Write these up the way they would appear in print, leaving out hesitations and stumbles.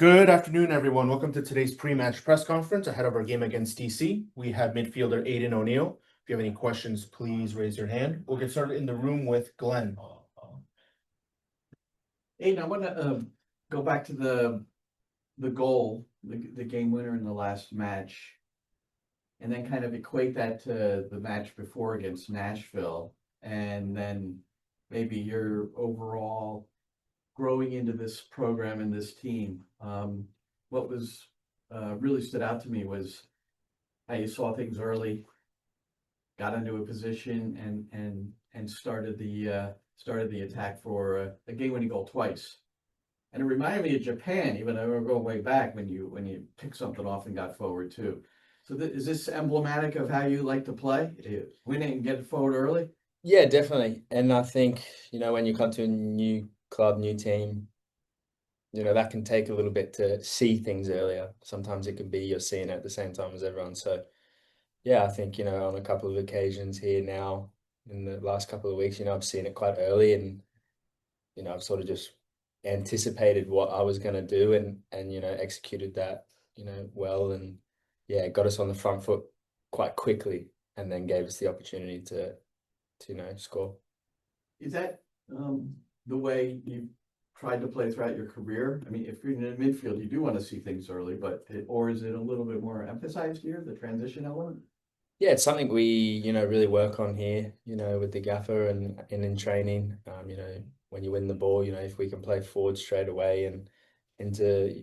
Good afternoon, everyone. Welcome to today's pre-match press conference ahead of our game against DC. We have midfielder Aiden O'Neill. If you have any questions, please raise your hand. We'll get started in the room with Glenn. Aiden, I want to go back to the goal, the game winner in the last match, and then kind of equate that to the match before against Nashville, and then maybe your overall growing into this program and this team. What was really stood out to me was how you saw things early, got into a position, and started the attack for a game-winning goal twice. And it reminded me of Japan, even though we're going way back when you picked something off and got forward too. So is this emblematic of how you like to play? Win it and get it forward early? Yeah, definitely. And I think, when you come to a new club, new team, that can take a little bit to see things earlier. Sometimes it can be you're seeing it at the same time as everyone. So yeah, I think, on a couple of occasions here now in the last couple of weeks, I've seen it quite early and, I've sort of just anticipated what I was going to do and executed that, well, and yeah, got us on the front foot quite quickly and then gave us the opportunity to score. Is that the way you tried to play throughout your career? I mean, if you're in the midfield, you do want to see things early, or is it a little bit more emphasized here, the transition element? Yeah, it's something we, really work on here, with the gaffer and in training. When you win the ball, if we can play forward straight away and into,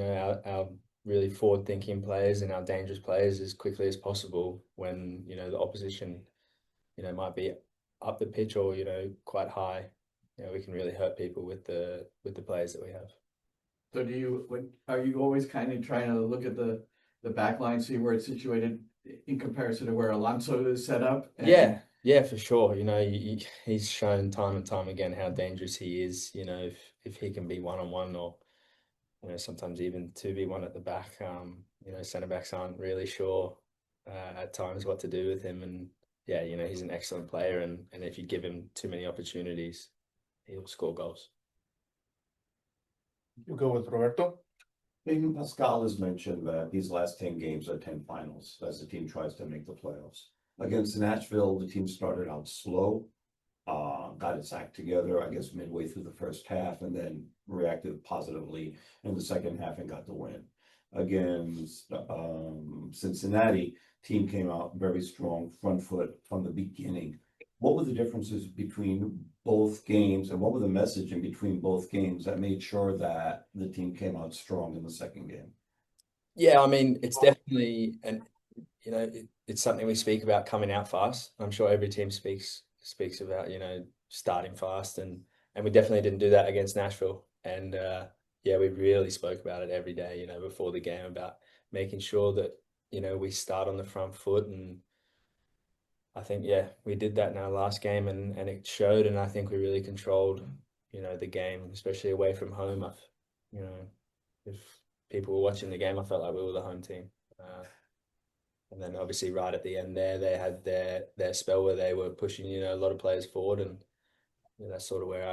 our really forward-thinking players and our dangerous players as quickly as possible when, the opposition, might be up the pitch or, quite high. We can really hurt people with the players that we have. So are you always kind of trying to look at the back line, see where it's situated in comparison to where Alonso is set up? Yeah, for sure. He's shown time and time again how dangerous he is. If he can be one-on-one or, sometimes even 2v1 at the back. Centre backs aren't really sure at times what to do with him. And yeah, he's an excellent player. And if you give him too many opportunities, he'll score goals. We'll go with Roberto. Aiden, Pascal has mentioned that these last 10 games are 10 finals as the team tries to make the playoffs. Against Nashville, the team started out slow, got its act together, I guess, midway through the first half, and then reacted positively in the second half and got the win. Against Cincinnati, team came out very strong, front foot from the beginning. What were the differences between both games, and what were the message in between both games that made sure that the team came out strong in the second game? Yeah, I mean, it's definitely, and it's something we speak about coming out fast. I'm sure every team speaks about, starting fast, and we definitely didn't do that against Nashville. And yeah, we really spoke about it every day, before the game, about making sure that, we start on the front foot. And I think, yeah, we did that in our last game and it showed. And I think we really controlled, the game, especially away from home. If people were watching the game, I felt like we were the home team. And then obviously right at the end there, they had their spell where they were pushing, a lot of players forward. And that's sort of where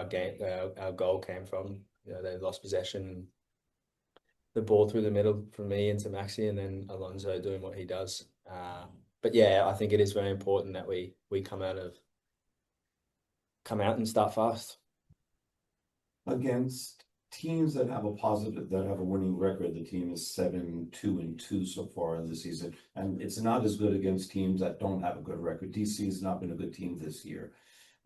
our goal came from. They lost possession, the ball through the middle from me into Maxi, and then Alonso doing what he does. But yeah, I think it is very important that we come out and start fast. Against teams that have a winning record, the team is 7-2-2 so far in the season, and it's not as good against teams that don't have a good record. DC has not been a good team this year.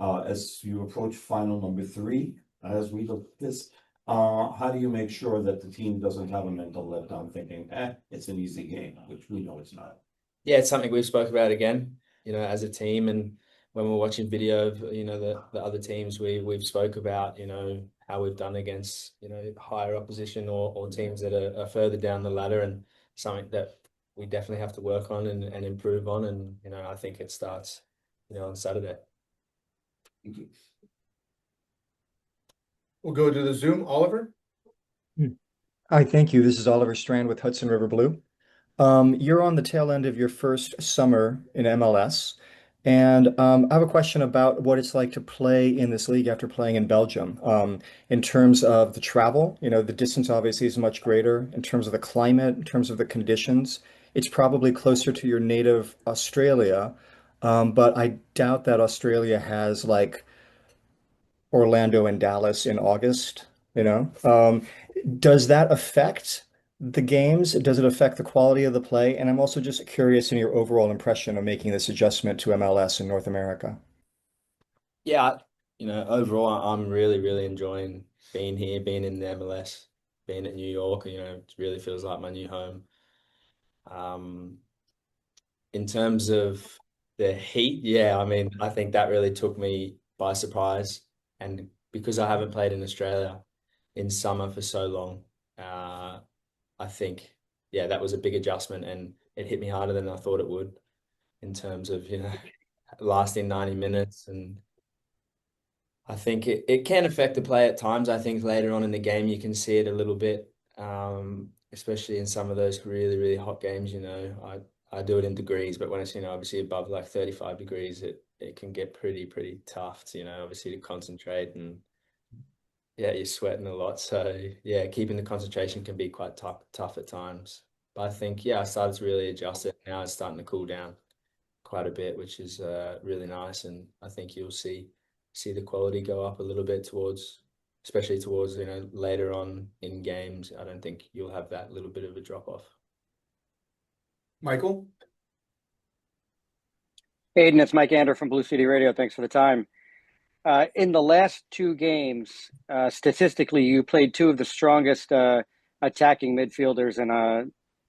As you approach final number 3, as we look at this, how do you make sure that the team doesn't have a mental letdown thinking, it's an easy game, which we know it's not? Yeah, it's something we've spoke about again, as a team. And when we're watching video of, the other teams, we've spoke about, how we've done against, higher opposition or teams that are further down the ladder, and something that we definitely have to work on and improve on. And, I think it starts, on Saturday. Thank you. We'll go to the Zoom. Oliver. Hi, thank you. This is Oliver Strand with Hudson River Blue. You're on the tail end of your first summer in MLS. And I have a question about what it's like to play in this league after playing in Belgium. In terms of the travel, the distance obviously is much greater. In terms of the climate, in terms of the conditions, it's probably closer to your native Australia. But I doubt that Australia has like Orlando and Dallas in August, you know? Does that affect the games? Does it affect the quality of the play? And I'm also just curious in your overall impression of making this adjustment to MLS in North America. Yeah, overall, I'm really, really enjoying being here, being in the MLS, being at New York. It really feels like my new home. Um, in terms of the heat, yeah, I mean, I think that really took me by surprise. And because I haven't played in Australia in summer for so long, I think, yeah, that was a big adjustment and it hit me harder than I thought it would in terms of, lasting 90 minutes. And I think it can affect the play at times. I think later on in the game, you can see it a little bit, especially in some of those really, really hot games. I do it in degrees, but when it's, obviously above like 35 degrees, it can get pretty, pretty tough to, obviously to concentrate and yeah, you're sweating a lot. So yeah, keeping the concentration can be quite tough at times. But I think, yeah, I started to really adjust it. Now it's starting to cool down quite a bit, which is really nice. And I think you'll see the quality go up a little bit especially towards, later on in games. I don't think you'll have that little bit of a drop off. Michael? Aiden, it's Mike Ander from Blue City Radio. Thanks for the time. In the last two games, statistically, you played two of the strongest attacking midfielders in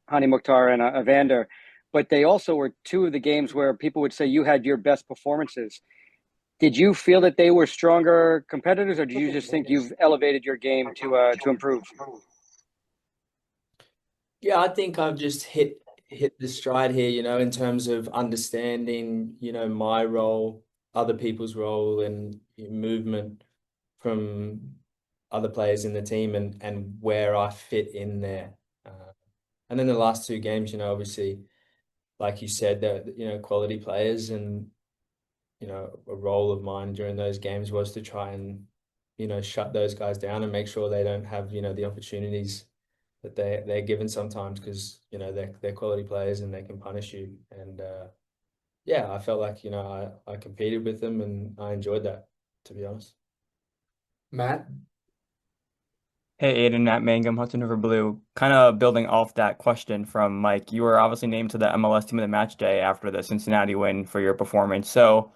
Hani Mukhtar and Evander, but they also were two of the games where people would say you had your best performances. Did you feel that they were stronger competitors, or do you just think you've elevated your game to improve? Yeah, I think I've just hit the stride here, in terms of understanding, my role, other people's role, and movement from other players in the team and where I fit in there. And then the last two games, obviously, like you said, that quality players and a role of mine during those games was to try and shut those guys down and make sure they don't have the opportunities that they're given sometimes because they're quality players and they can punish you. And yeah, I felt like I competed with them and I enjoyed that, to be honest. Matt? Hey, Aiden, Matt Mangum, Hudson River Blue. Kind of building off that question from Mike, you were obviously named to the MLS Team of the Match Day after the Cincinnati win for your performance. So,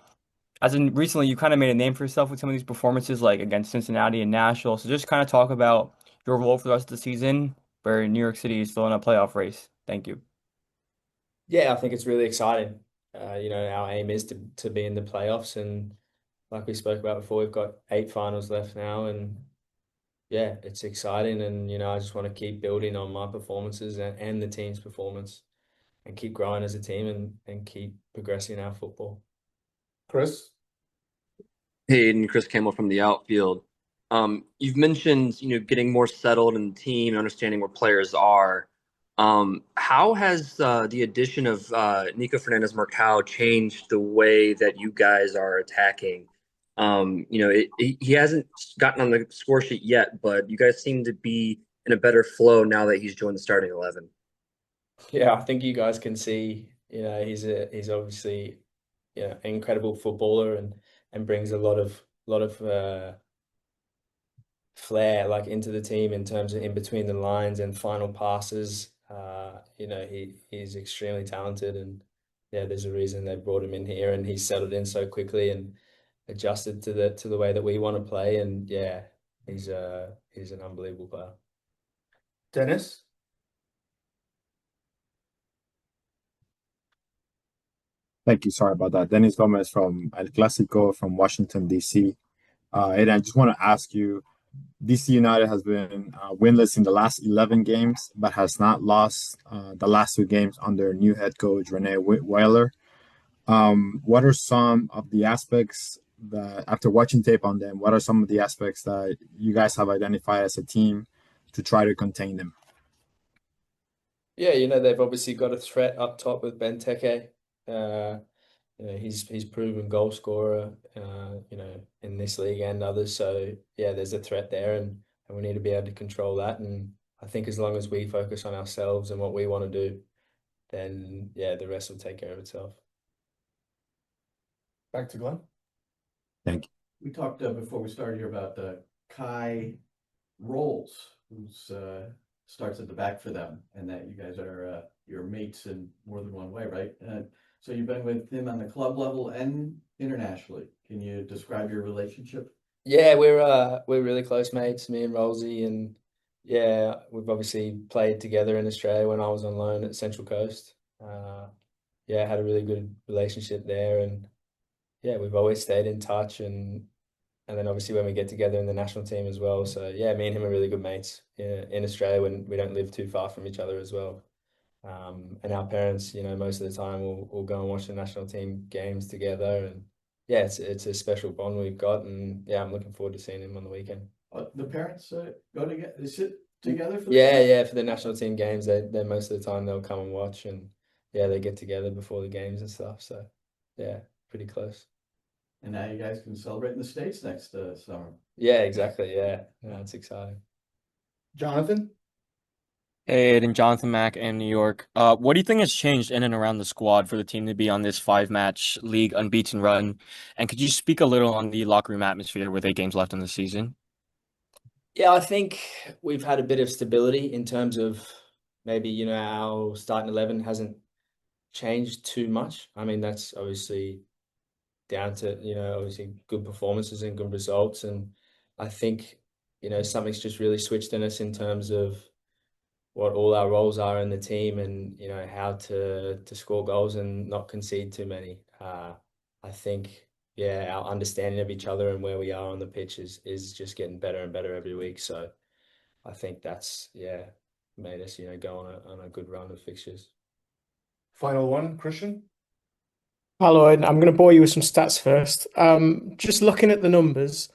as in recently, you kind of made a name for yourself with some of these performances, like against Cincinnati and Nashville. So, just kind of talk about your role for the rest of the season, where New York City is still in a playoff race. Thank you. Yeah, I think it's really exciting. Our aim is to be in the playoffs, and like we spoke about before, we've got 8 finals left now, and yeah, it's exciting. And I just want to keep building on my performances and the team's performance, and keep growing as a team and keep progressing our football. Chris? Hey, Aiden, Chris Campbell from the outfield. You've mentioned, getting more settled in the team and understanding where players are. How has the addition of Nico Fernandez Marcao changed the way that you guys are attacking? He hasn't gotten on the score sheet yet, but you guys seem to be in a better flow now that he's joined the starting 11. Yeah, I think you guys can see, he's obviously an incredible footballer and brings a lot of flair like into the team in terms of in between the lines and final passes. He's extremely talented, and yeah, there's a reason they brought him in here, and he's settled in so quickly and adjusted to the way that we want to play. And yeah, he's an unbelievable player. Dennis? Thank you. Sorry about that. Dennis Gomez from El Clasico from Washington, D.C. And I just want to ask you, DC United has been winless in the last 11 games, but has not lost the last 2 games under new head coach Renee Weiler. What are some of the aspects that, after watching tape on them, what are some of the aspects that you guys have identified as a team to try to contain them? Yeah, they've obviously got a threat up top with Benteke. you know, he's proven goal scorer, you know, in this league and others. So yeah, there's a threat there, and we need to be able to control that. And I think as long as we focus on ourselves and what we want to do, then yeah, the rest will take care of itself. Back to Glenn. Thank you. We talked before we started here about Kai Rolls, who's starts at the back for them, and that you guys are your mates in more than one way, right? So you've been with him on the club level and internationally. Can you describe your relationship? Yeah, we're really close mates, me and Rolsey, and yeah, we've obviously played together in Australia when I was on loan at Central Coast. Yeah, had a really good relationship there, and yeah, we've always stayed in touch, and then obviously when we get together in the national team as well. So yeah, me and him are really good mates in Australia when we don't live too far from each other as well. And our parents, you know, most of the time will go and watch the national team games together, and yeah, it's a special bond we've got, and yeah, I'm looking forward to seeing him on the weekend. The parents go together, they sit together for Yeah, for the national team games, they most of the time they'll come and watch, and yeah, they get together before the games and stuff. So yeah, pretty close. And now you guys can celebrate in the States next summer. Yeah, exactly. Yeah, it's exciting. Jonathan. Hey, Aiden, Jonathan Mack in New York. What do you think has changed in and around the squad for the team to be on this 5-match league unbeaten run? And could you speak a little on the locker room atmosphere with 8 games left in the season? Yeah, I think we've had a bit of stability in terms of maybe, you know, our starting 11 hasn't changed too much. I mean, that's obviously down to, you know, obviously good performances and good results. And I think, you know, something's just really switched in us in terms of what all our roles are in the team, and, you know, how to score goals and not concede too many. I think, yeah, our understanding of each other and where we are on the pitch is just getting better and better every week. So I think that's, yeah, made us, you know, go on a good run of fixtures. Final one, Christian. Hello, Ed. I'm going to bore you with some stats first. Just looking at the numbers,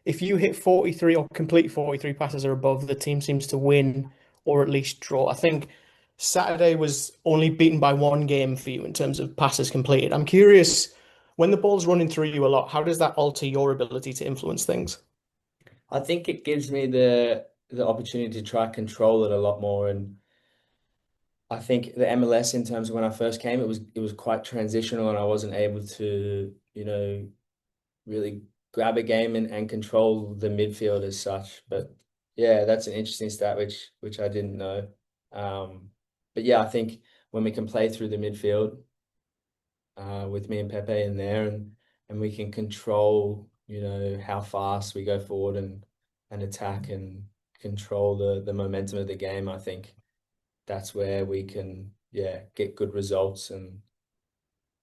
if you hit 43 or complete 43 passes or above, the team seems to win or at least draw. I think Saturday was only beaten by 1 game for you in terms of passes completed. I'm curious, when the ball's running through you a lot, how does that alter your ability to influence things? I think it gives me the opportunity to try control it a lot more. And I think the MLS, in terms of when I first came, it was quite transitional, and I wasn't able to, you know, really grab a game and control the midfield as such. But yeah, that's an interesting stat which I didn't know. But yeah, I think when we can play through the midfield with me and Pepe in there, and we can control, you know, how fast we go forward and attack and control the momentum of the game, I think that's where we can, yeah, get good results. And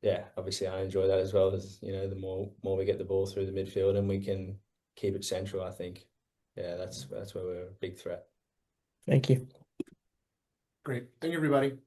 yeah, obviously I enjoy that as well, as, you know, the more we get the ball through the midfield and we can keep it central, I think, yeah, that's where we're a big threat. Thank you. Great. Thank you, everybody.